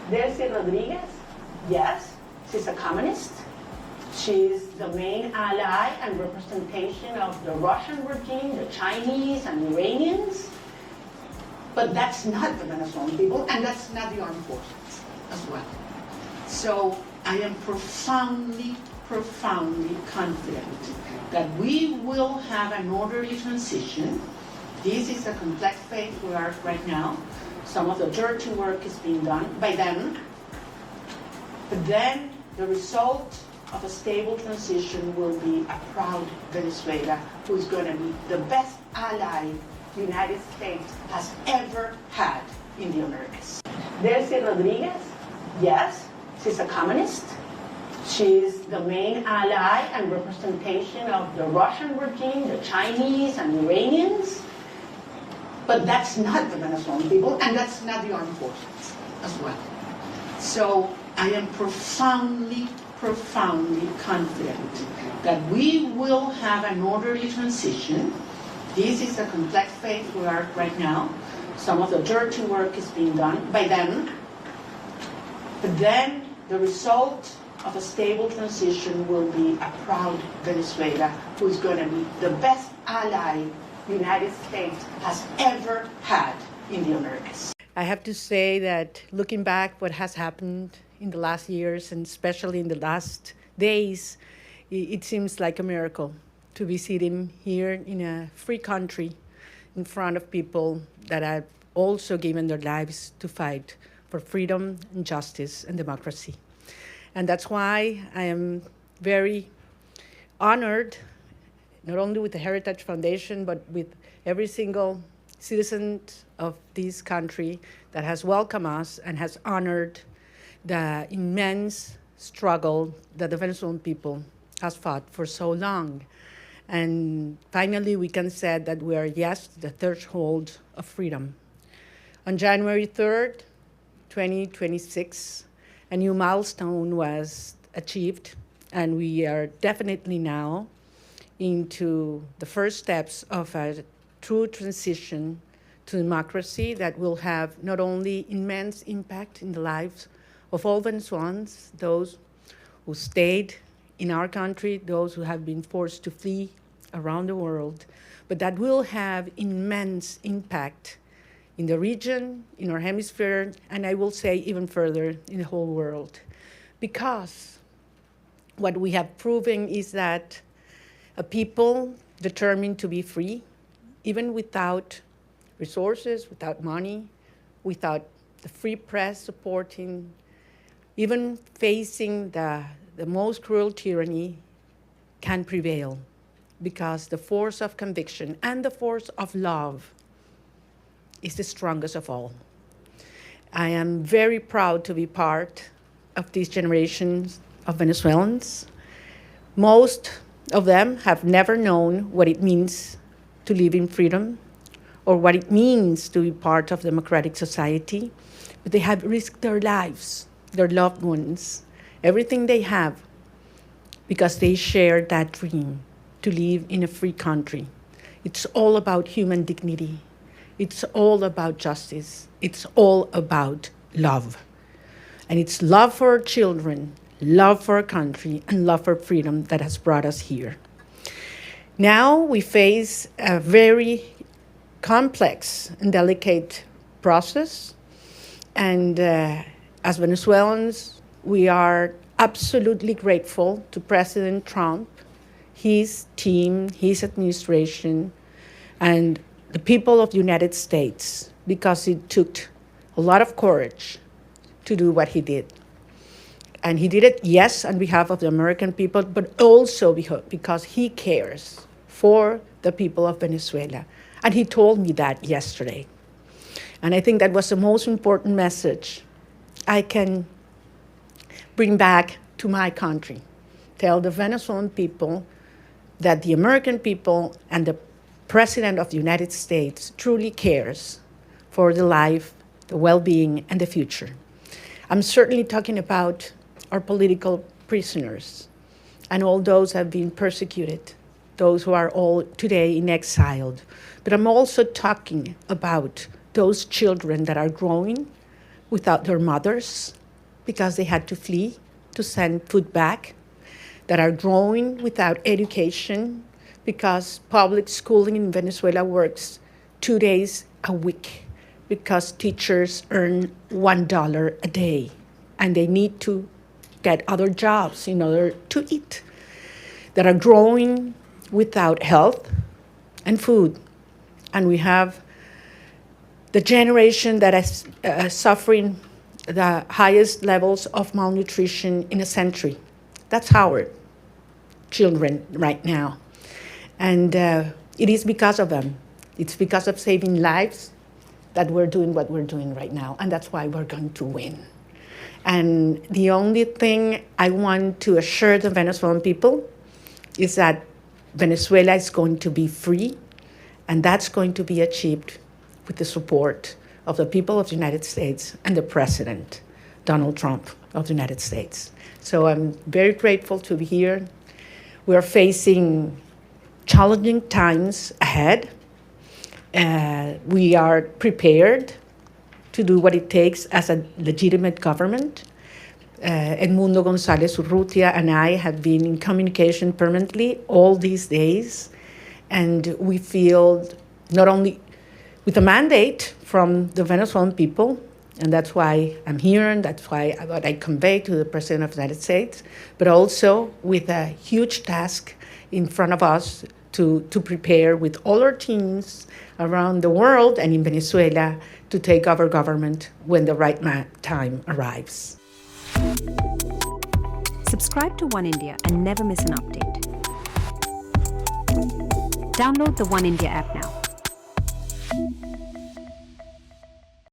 Delcy Rogriguez, yes, she's a communist. She's the main ally and representation of the Russian regime, the Chinese and Iranians. But that's not the Venezuelan people, and that's not the armed forces as well. So I am profoundly, profoundly confident that we will have an orderly transition. This is a complex phase we are right now. Some of the dirty work is being done by them. But then the result of a stable transition will be a proud Venezuela who is going to be the best ally the United States has ever had in the Americas. Delcy Rodriguez, yes, she's a communist. She's the main ally and representation of the Russian regime, the Chinese and Iranians. But that's not the Venezuelan people, and that's not the armed forces as well. So I am profoundly, profoundly confident that we will have an orderly transition. This is a complex phase we are right now. Some of the dirty work is being done by them. But then the result of a stable transition will be a proud Venezuela who is going to be the best ally the United States has ever had in the Americas. I have to say that looking back what has happened in the last years, and especially in the last days, it seems like a miracle to be sitting here in a free country in front of people that have also given their lives to fight for freedom and justice and democracy. And that's why I am very honored, not only with the Heritage Foundation, but with every single citizen of this country that has welcomed us and has honored the immense struggle that the Venezuelan people has fought for so long. And finally, we can say that we are, yes, the threshold of freedom. On January 3rd, 2026, a new milestone was achieved, and we are definitely now into the first steps of a true transition to democracy that will have not only immense impact in the lives of all Venezuelans, those who stayed in our country, those who have been forced to flee around the world, but that will have immense impact in the region, in our hemisphere, and I will say even further in the whole world. Because what we have proven is that a people determined to be free, even without resources, without money, without the free press supporting, even facing the most cruel tyranny, can prevail, because the force of conviction and the force of love is the strongest of all. I am very proud to be part of these generations of Venezuelans. Most of them have never known what it means to live in freedom or what it means to be part of democratic society, but they have risked their lives, their loved ones, everything they have, because they share that dream to live in a free country. It's all about human dignity. It's all about justice. It's all about love. And it's love for our children, love for our country, and love for freedom that has brought us here. Now we face a very complex and delicate process. And as Venezuelans, we are absolutely grateful to President Trump, his team, his administration, and the people of the United States, because it took a lot of courage to do what he did. And he did it, yes, on behalf of the American people, but also because he cares for the people of Venezuela. And he told me that yesterday. And I think that was the most important message I can bring back to my country. Tell the Venezuelan people that the American people and the President of the United States truly cares for the life, the well-being, and the future. I'm certainly talking about our political prisoners and all those who have been persecuted, those who are all today in exile. But I'm also talking about those children that are growing, without their mothers because they had to flee to send food back, that are growing without education because public schooling in Venezuela works 2 days a week because teachers earn $1 a day and they need to get other jobs in order to eat, that are growing without health and food. And we have the generation that is suffering the highest levels of malnutrition in a century. That's our children right now. And it is because of them. It's because of saving lives that we're doing what we're doing right now. And that's why we're going to win. And the only thing I want to assure the Venezuelan people is that Venezuela is going to be free, and that's going to be achieved with the support of the people of the United States and the President, Donald Trump of the United States. So I'm very grateful to be here. We're facing challenging times ahead. We are prepared to do what it takes as a legitimate government. Edmundo González Urrutia and I have been in communication permanently all these days, and we feel not only with a mandate from the Venezuelan people, and that's why I'm here, and that's why what I convey to the President of the United States, but also with a huge task in front of us to prepare with all our teams around the world and in Venezuela to take over government when the right time arrives. Subscribe to One India and never miss an update. Download the One India app now.